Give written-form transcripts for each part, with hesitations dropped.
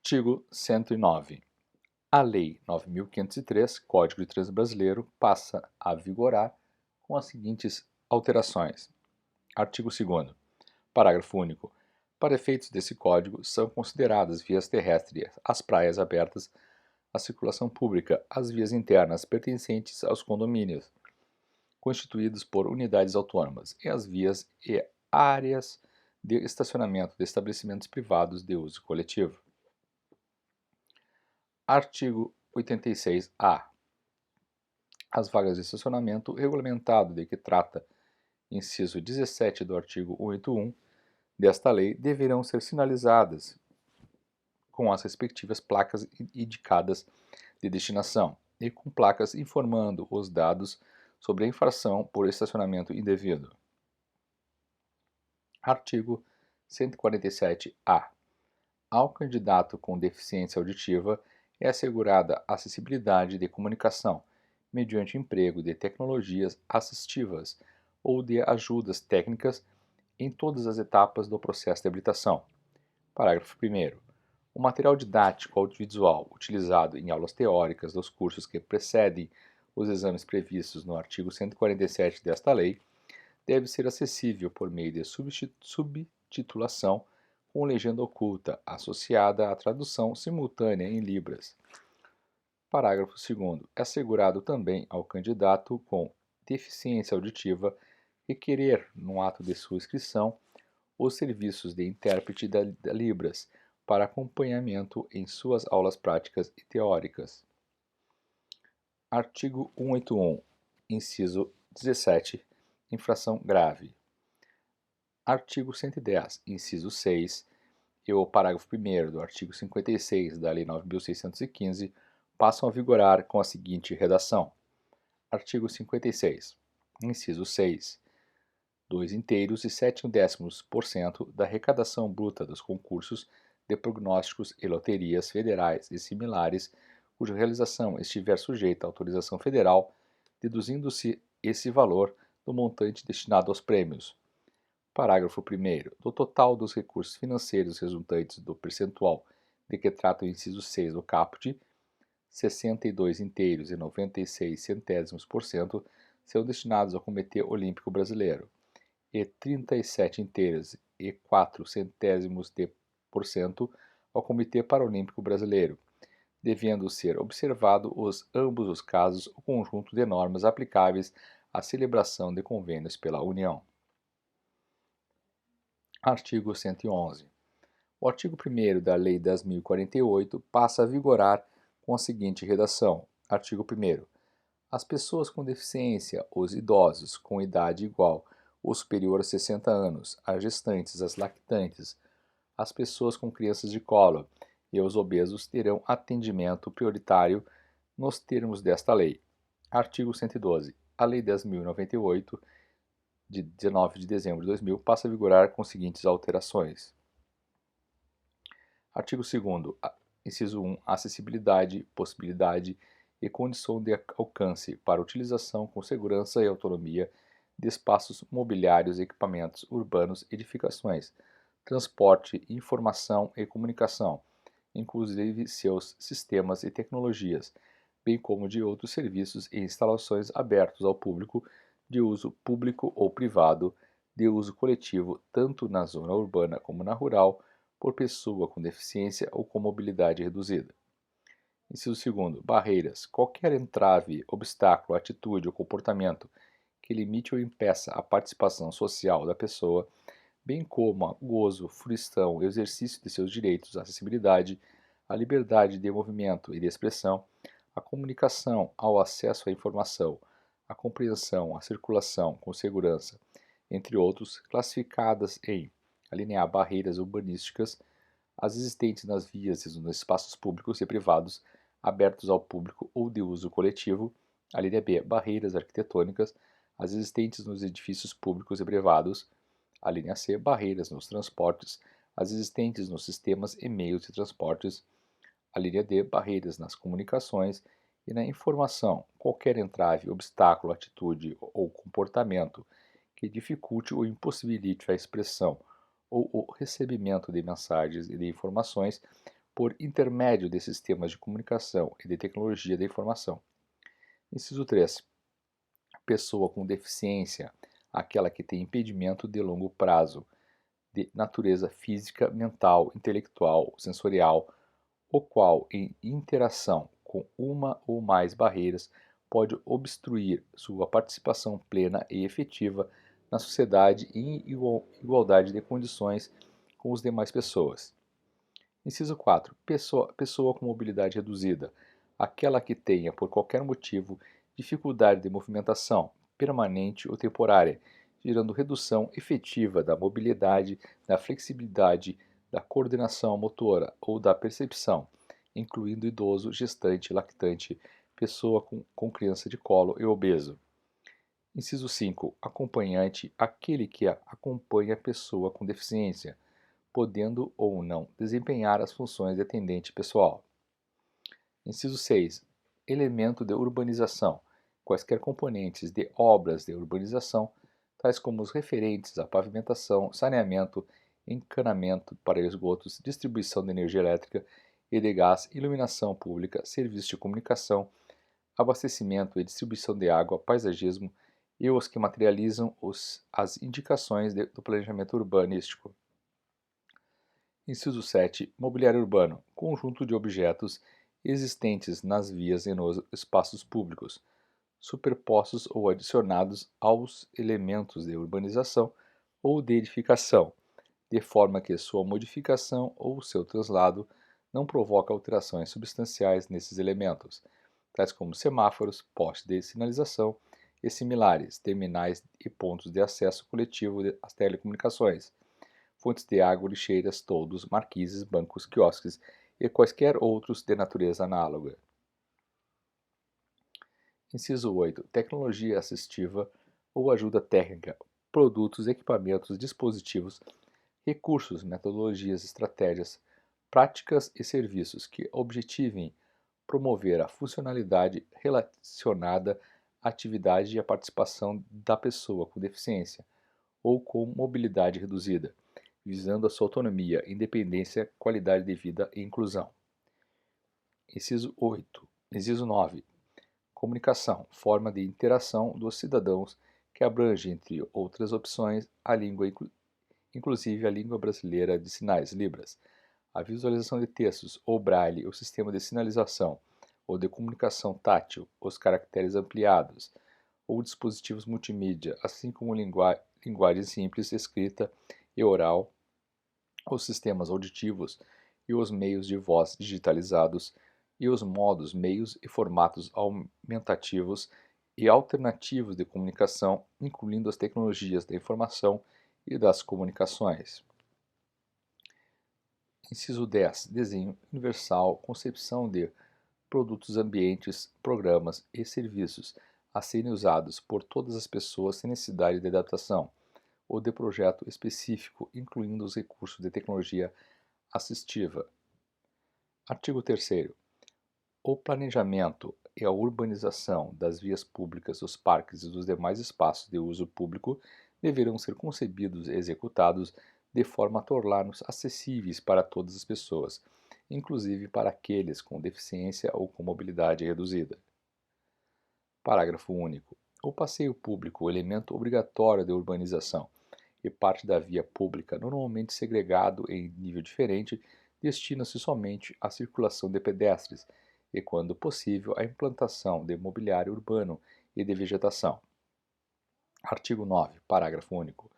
Artigo 109. A Lei 9.503, Código de Trânsito Brasileiro, passa a vigorar com as seguintes alterações. Artigo 2º. Parágrafo único. Para efeitos desse Código, são consideradas vias terrestres as praias abertas à circulação pública, as vias internas pertencentes aos condomínios, constituídos por unidades autônomas, e as vias e áreas de estacionamento de estabelecimentos privados de uso coletivo. Artigo 86-A. As vagas de estacionamento regulamentado de que trata inciso 17 do artigo 181 desta lei deverão ser sinalizadas com as respectivas placas indicadas de destinação e com placas informando os dados sobre a infração por estacionamento indevido. Artigo 147-A. Ao candidato com deficiência auditiva é assegurada acessibilidade de comunicação mediante emprego de tecnologias assistivas ou de ajudas técnicas em todas as etapas do processo de habilitação. Parágrafo 1º. O material didático audiovisual utilizado em aulas teóricas dos cursos que precedem os exames previstos no artigo 147 desta lei deve ser acessível por meio de subtitulação com legenda oculta, associada à tradução simultânea em Libras. Parágrafo 2º. É assegurado também ao candidato com deficiência auditiva requerer, no ato de sua inscrição, os serviços de intérprete da Libras para acompanhamento em suas aulas práticas e teóricas. Artigo 181, inciso 17. Infração grave. Artigo 110, inciso 6 e o parágrafo 1º do artigo 56 da Lei 9.615 passam a vigorar com a seguinte redação. Artigo 56. Inciso 6. 2 inteiros e 7/10% da arrecadação bruta dos concursos de prognósticos e loterias federais e similares, cuja realização estiver sujeita à autorização federal, deduzindo-se esse valor do montante destinado aos prêmios. Parágrafo 1º. Do total dos recursos financeiros resultantes do percentual de que trata o inciso 6 do caput, 62 inteiros e 96 centésimos% são destinados ao Comitê Olímpico Brasileiro e 37 inteiros e 4 centésimos% ao Comitê Paralímpico Brasileiro, devendo ser observado ambos os casos o conjunto de normas aplicáveis à celebração de convênios pela União. Artigo 111. O artigo 1º da Lei 10.048 passa a vigorar com a seguinte redação. Artigo 1º. As pessoas com deficiência, os idosos com idade igual ou superior a 60 anos, as gestantes, as lactantes, as pessoas com crianças de colo e os obesos terão atendimento prioritário nos termos desta lei. Artigo 112. A Lei 10.098, de 19 de dezembro de 2000, passa a vigorar com as seguintes alterações. Artigo 2º. Inciso 1. Acessibilidade, possibilidade e condição de alcance para utilização com segurança e autonomia de espaços mobiliários, equipamentos urbanos, edificações, transporte, informação e comunicação, inclusive seus sistemas e tecnologias, bem como de outros serviços e instalações abertos ao público, de uso público ou privado, de uso coletivo, tanto na zona urbana como na rural, por pessoa com deficiência ou com mobilidade reduzida. Inciso 2º. Barreiras. Qualquer entrave, obstáculo, atitude ou comportamento que limite ou impeça a participação social da pessoa, bem como o gozo, fruição e exercício de seus direitos à acessibilidade, à liberdade de movimento e de expressão, à comunicação, ao acesso à informação, à compreensão, à circulação com segurança, entre outros, classificadas em a linha A, barreiras urbanísticas, as existentes nas vias e nos espaços públicos e privados abertos ao público ou de uso coletivo, a linha B, barreiras arquitetônicas, as existentes nos edifícios públicos e privados, a linha C, barreiras nos transportes, as existentes nos sistemas e meios de transportes, a linha D, barreiras nas comunicações e na informação, qualquer entrave, obstáculo, atitude ou comportamento que dificulte ou impossibilite a expressão ou o recebimento de mensagens e de informações por intermédio de sistemas de comunicação e de tecnologia da informação. Inciso 3. Pessoa com deficiência, aquela que tem impedimento de longo prazo, de natureza física, mental, intelectual, sensorial, o qual, em interação com uma ou mais barreiras, pode obstruir sua participação plena e efetiva na sociedade em igualdade de condições com as demais pessoas. Inciso 4. Pessoa com mobilidade reduzida, aquela que tenha, por qualquer motivo, dificuldade de movimentação, permanente ou temporária, gerando redução efetiva da mobilidade, da flexibilidade, da coordenação motora ou da percepção, incluindo idoso, gestante, lactante, pessoa com criança de colo e obeso. Inciso 5. Acompanhante, aquele que acompanha a pessoa com deficiência, podendo ou não desempenhar as funções de atendente pessoal. Inciso 6. Elemento de urbanização, quaisquer componentes de obras de urbanização, tais como os referentes à pavimentação, saneamento, encanamento para esgotos, distribuição de energia elétrica e de gás, iluminação pública, serviços de comunicação, abastecimento e distribuição de água, paisagismo e os que materializam as indicações do planejamento urbanístico. Inciso 7. Mobiliário urbano, conjunto de objetos existentes nas vias e nos espaços públicos, superpostos ou adicionados aos elementos de urbanização ou de edificação, de forma que sua modificação ou seu traslado não provoca alterações substanciais nesses elementos, tais como semáforos, postes de sinalização e similares, terminais e pontos de acesso coletivo às telecomunicações, fontes de água, lixeiras, toldos, marquises, bancos, quiosques e quaisquer outros de natureza análoga. Inciso 8. Tecnologia assistiva ou ajuda técnica, produtos, equipamentos, dispositivos, recursos, metodologias, estratégias, práticas e serviços que objetivem promover a funcionalidade relacionada à atividade e à participação da pessoa com deficiência ou com mobilidade reduzida, visando a sua autonomia, independência, qualidade de vida e inclusão. Inciso 8. Inciso 9. Comunicação, forma de interação dos cidadãos que abrange, entre outras opções, a língua, inclusive a língua brasileira de sinais, Libras, a visualização de textos, ou braille, o sistema de sinalização, ou de comunicação tátil, os caracteres ampliados, ou dispositivos multimídia, assim como linguagem simples, escrita e oral, os sistemas auditivos e os meios de voz digitalizados e os modos, meios e formatos aumentativos e alternativos de comunicação, incluindo as tecnologias da informação e das comunicações. Inciso 10. Desenho universal, concepção de produtos, ambientes, programas e serviços a serem usados por todas as pessoas sem necessidade de adaptação ou de projeto específico, incluindo os recursos de tecnologia assistiva. Artigo 3º. O planejamento e a urbanização das vias públicas, dos parques e dos demais espaços de uso público deverão ser concebidos e executados de forma a torná-los acessíveis para todas as pessoas, inclusive para aqueles com deficiência ou com mobilidade reduzida. Parágrafo único. O passeio público, o elemento obrigatório de urbanização, e parte da via pública, normalmente segregado em nível diferente, destina-se somente à circulação de pedestres e, quando possível, à implantação de mobiliário urbano e de vegetação. Artigo 9, parágrafo único.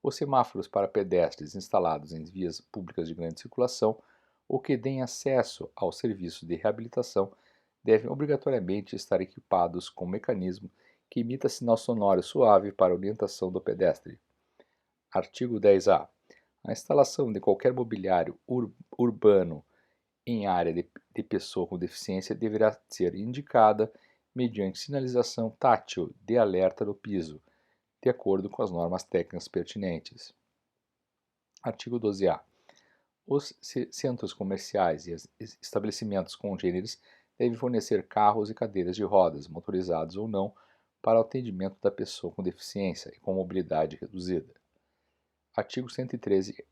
Os semáforos para pedestres instalados em vias públicas de grande circulação ou que deem acesso aos serviços de reabilitação devem obrigatoriamente estar equipados com um mecanismo que imita sinal sonoro suave para orientação do pedestre. Artigo 10-A. A instalação de qualquer mobiliário urbano em área de pessoa com deficiência deverá ser indicada mediante sinalização tátil de alerta no piso, de acordo com as normas técnicas pertinentes. Artigo 12-A. Os centros comerciais e estabelecimentos congêneres devem fornecer carros e cadeiras de rodas, motorizados ou não, para o atendimento da pessoa com deficiência e com mobilidade reduzida. Artigo 113.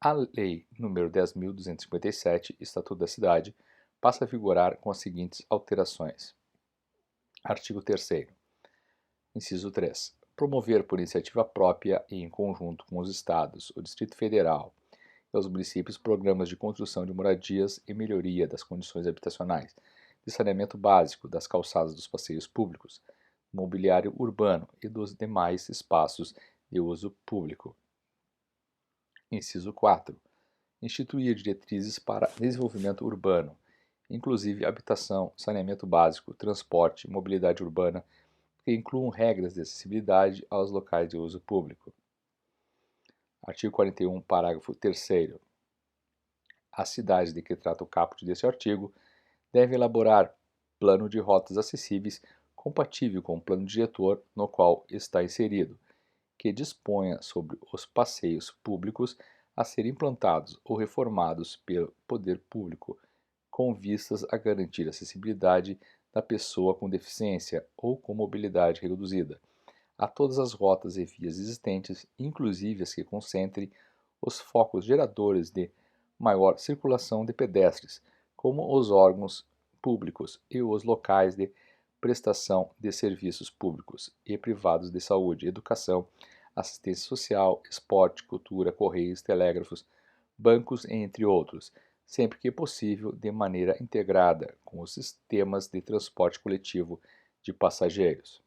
A Lei nº 10.257, Estatuto da Cidade, passa a vigorar com as seguintes alterações. Artigo 3º. Inciso 3. Promover por iniciativa própria e em conjunto com os Estados, o Distrito Federal e os municípios programas de construção de moradias e melhoria das condições habitacionais, de saneamento básico, das calçadas dos passeios públicos, mobiliário urbano e dos demais espaços de uso público. Inciso 4. Instituir diretrizes para desenvolvimento urbano, inclusive habitação, saneamento básico, transporte e mobilidade urbana, que incluam regras de acessibilidade aos locais de uso público. Artigo 41, parágrafo 3º. As cidades de que trata o caput deste artigo devem elaborar plano de rotas acessíveis compatível com o plano diretor no qual está inserido, que disponha sobre os passeios públicos a serem implantados ou reformados pelo poder público, com vistas a garantir a acessibilidade da pessoa com deficiência ou com mobilidade reduzida, a todas as rotas e vias existentes, inclusive as que concentrem os focos geradores de maior circulação de pedestres, como os órgãos públicos e os locais de prestação de serviços públicos e privados de saúde, educação, assistência social, esporte, cultura, correios, telégrafos, bancos, entre outros, sempre que possível de maneira integrada com os sistemas de transporte coletivo de passageiros.